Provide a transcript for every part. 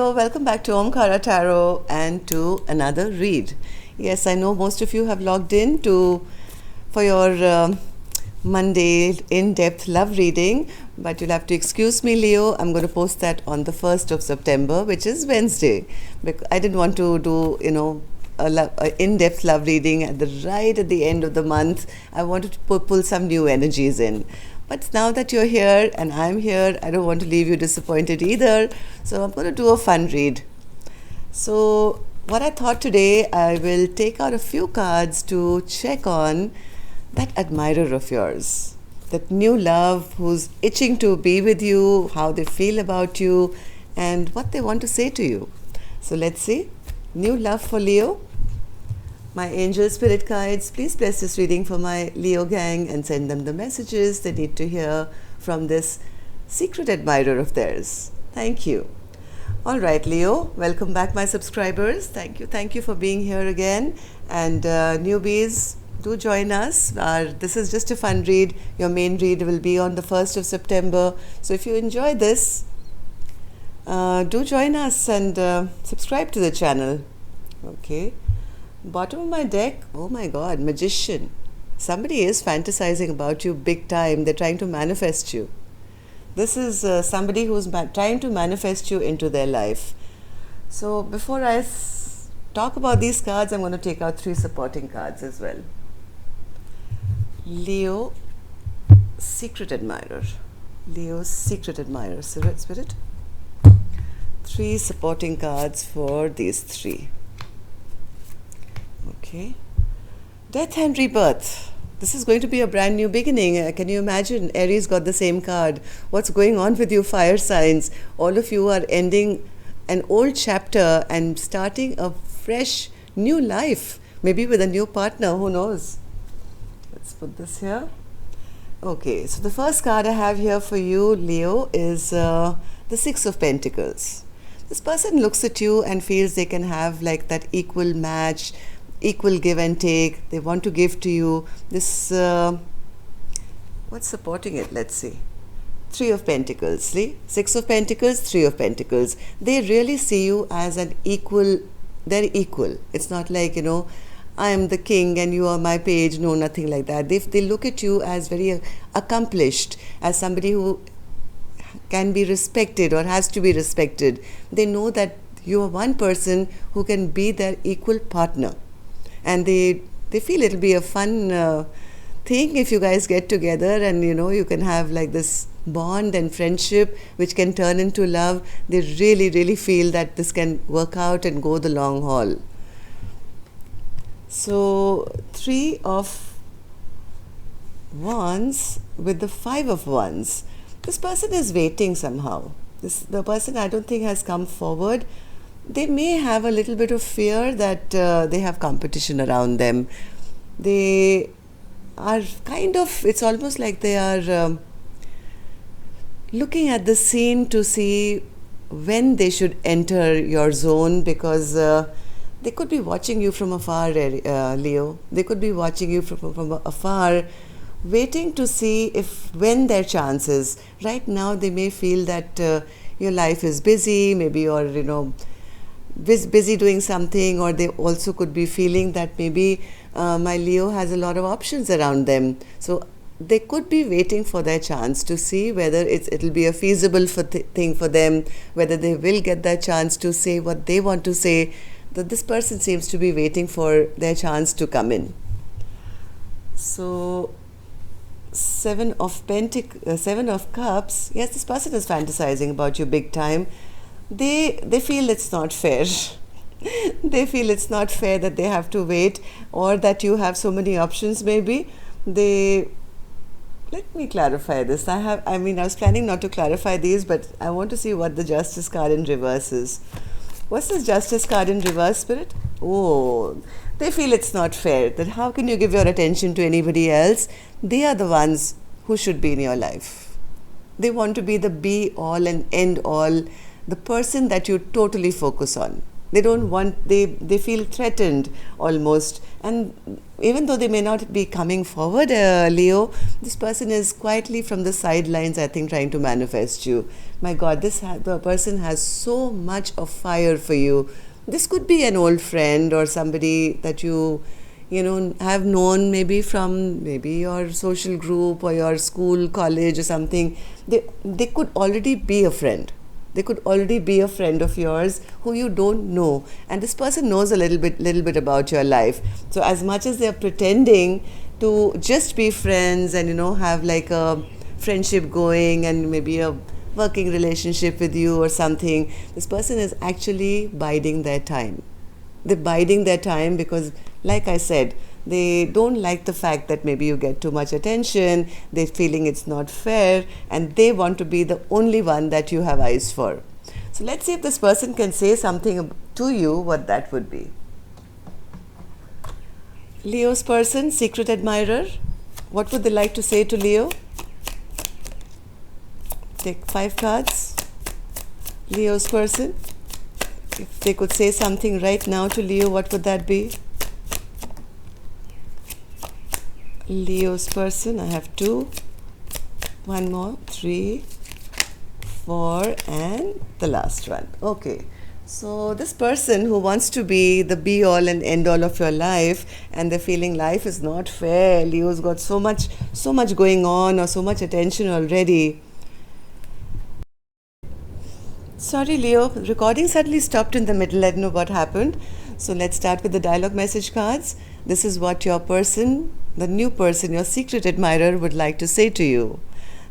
So, welcome back to Omkara Tarot and to another read. Yes, I know most of you have logged in for your Monday in-depth love reading, but you'll have to excuse me, Leo. I'm going to post that on the 1st of September, which is Wednesday. Because I didn't want to do, a in-depth love reading right at the end of the month. I wanted to pull some new energies in. But now that you're here and I'm here, I don't want to leave you disappointed either. So I'm going to do a fun read. So what I thought today, I will take out a few cards to check on that admirer of yours, that new love who's itching to be with you, how they feel about you, and what they want to say to you. So let's see. New love for Leo. My angel spirit guides, please bless this reading for my Leo gang and send them the messages they need to hear from this secret admirer of theirs. Thank you. All right, Leo, welcome back, my subscribers. Thank you for being here again. And newbies, do join us. This is just a fun read. Your main read will be on the 1st of September. So if you enjoy this, do join us and subscribe to the channel. Okay. Bottom of my deck, oh my god, magician. Somebody is fantasizing about you big time. They're trying to manifest you. This is somebody who's trying to manifest you into their life. So before I talk about these cards, I'm going to take out 3 supporting cards as well. Leo, secret admirer. Leo's secret admirer. Spirit. 3 supporting cards for these 3. Okay. Death and rebirth. This is going to be a brand new beginning. Can you imagine? Aries got the same card. What's going on with you, fire signs? All of you are ending an old chapter and starting a fresh new life. Maybe with a new partner. Who knows? Let's put this here. Okay. So the first card I have here for you, Leo, is the 6 of Pentacles. This person looks at you and feels they can have like that equal match, equal give and take. They want to give to you this what's supporting it? Let's see. 3 of Pentacles. See? 6 of Pentacles, 3 of Pentacles. They really see you as an equal. They're equal. It's not like, I am the king and you are my page. No, nothing like that. They look at you as very accomplished, as somebody who can be respected or has to be respected. They know that you are one person who can be their equal partner. And they feel it'll be a fun thing if you guys get together and, you can have like this bond and friendship which can turn into love. They really, really feel that this can work out and go the long haul. So 3 of Wands with the 5 of Wands. This person is waiting somehow. The person I don't think has come forward. They may have a little bit of fear that they have competition around them. They are it's almost like they are looking at the scene to see when they should enter your zone, because they could be watching you from afar, Leo. They could be watching you from afar, waiting to see when their chance is. Right now they may feel that your life is busy, maybe you're busy doing something, or they also could be feeling that maybe my Leo has a lot of options around them. So they could be waiting for their chance to see whether it'll be a feasible thing for them, whether they will get their chance to say what they want to say. That this person seems to be waiting for their chance to come in. So 7 of Cups. Yes, this person is fantasizing about you big time. They feel it's not fair. They feel it's not fair that they have to wait, or that you have so many options. Maybe let me clarify this. I was planning not to clarify these, but I want to see what the Justice card in reverse is. What's this Justice card in reverse, Spirit? Oh, they feel it's not fair. That how can you give your attention to anybody else? They are the ones who should be in your life. They want to be the be all and end all, the person that you totally focus on. They don't want, they feel threatened almost. And even though they may not be coming forward, Leo, this person is quietly from the sidelines, I think, trying to manifest you. My God, the person has so much of fire for you. This could be an old friend or somebody that you know, have known maybe from maybe your social group or your school, college or something. They could already be a friend. They could already be a friend of yours who you don't know, and this person knows a little bit about your life. So as much as they are pretending to just be friends and, you know, have like a friendship going and maybe a working relationship with you or something, this person is actually biding their time. They're biding their time because, like I said, they don't like the fact that maybe you get too much attention, they're feeling it's not fair, and they want to be the only one that you have eyes for. So let's see if this person can say something to you, what that would be. Leo's person, secret admirer, what would they like to say to Leo? Take 5 cards. Leo's person, if they could say something right now to Leo, what would that be? Leo's person, I have 2, 1 more, 3, 4, and the last one. Okay, so this person who wants to be the be all and end all of your life, and they're feeling life is not fair, Leo's got so much going on, or so much attention already. Sorry Leo, recording suddenly stopped in the middle. I don't know what happened. So let's start with the dialogue message cards. This is what your person, the new person, your secret admirer would like to say to you.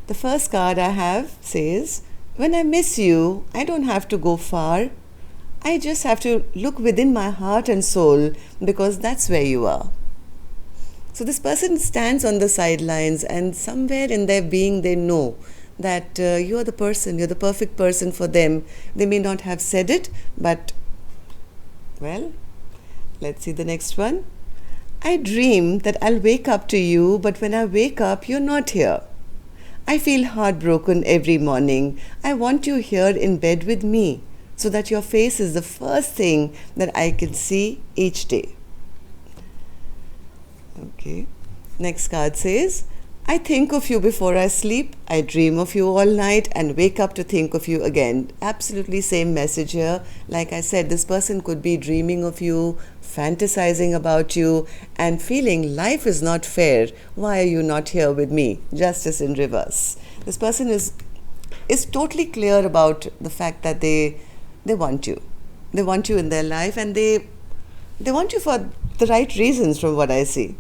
The first card I have says, when I miss you, I don't have to go far. I just have to look within my heart and soul, because that's where you are. So this person stands on the sidelines, and somewhere in their being they know that you're the person, you're the perfect person for them. They may not have said it, but, well, let's see the next one. I dream that I'll wake up to you, but when I wake up, you're not here. I feel heartbroken every morning. I want you here in bed with me, so that your face is the first thing that I can see each day. Okay. Next card says, I think of you before I sleep, I dream of you all night and wake up to think of you again. Absolutely same message here. Like I said, this person could be dreaming of you, fantasizing about you, and feeling life is not fair. Why are you not here with me? Justice in reverse. This person is totally clear about the fact that they want you. They want you in their life, and they want you for the right reasons, from what I see.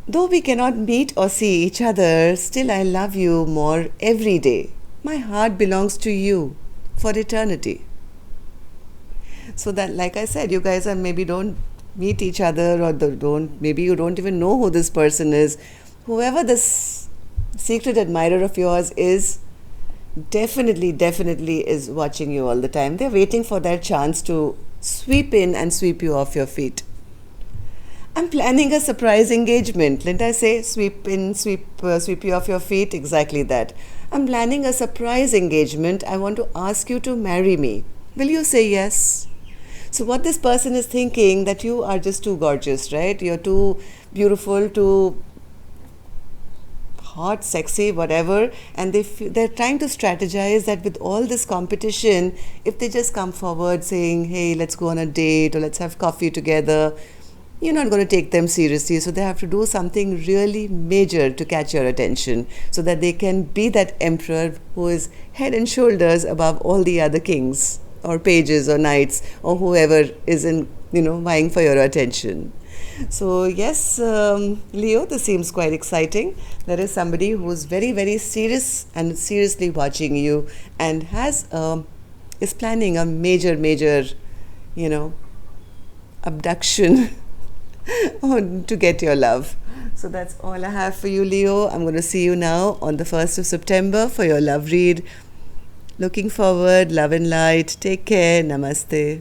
Though we cannot meet or see each other, still I love you more every day. My heart belongs to you for eternity. So that, like I said, you guys are maybe don't meet each other, or maybe you don't even know who this person is. Whoever this secret admirer of yours is, definitely is watching you all the time. They're waiting for their chance to sweep in and sweep you off your feet. I'm planning a surprise engagement. Didn't I say sweep in, sweep you off your feet? Exactly that. I'm planning a surprise engagement. I want to ask you to marry me. Will you say yes? So what this person is thinking, that you are just too gorgeous, right? You're too beautiful, too hot, sexy, whatever, and they're trying to strategize that with all this competition, if they just come forward saying, hey, let's go on a date or let's have coffee together, you're not going to take them seriously. So they have to do something really major to catch your attention, so that they can be that emperor who is head and shoulders above all the other kings or pages or knights or whoever is in, vying for your attention. So yes, Leo, this seems quite exciting. There is somebody who is very serious and seriously watching you, and is planning a major, abduction to get your love. So that's all I have for you, Leo. I'm going to see you now on the 1st of September for your love read. Looking forward. Love and light. Take care. Namaste.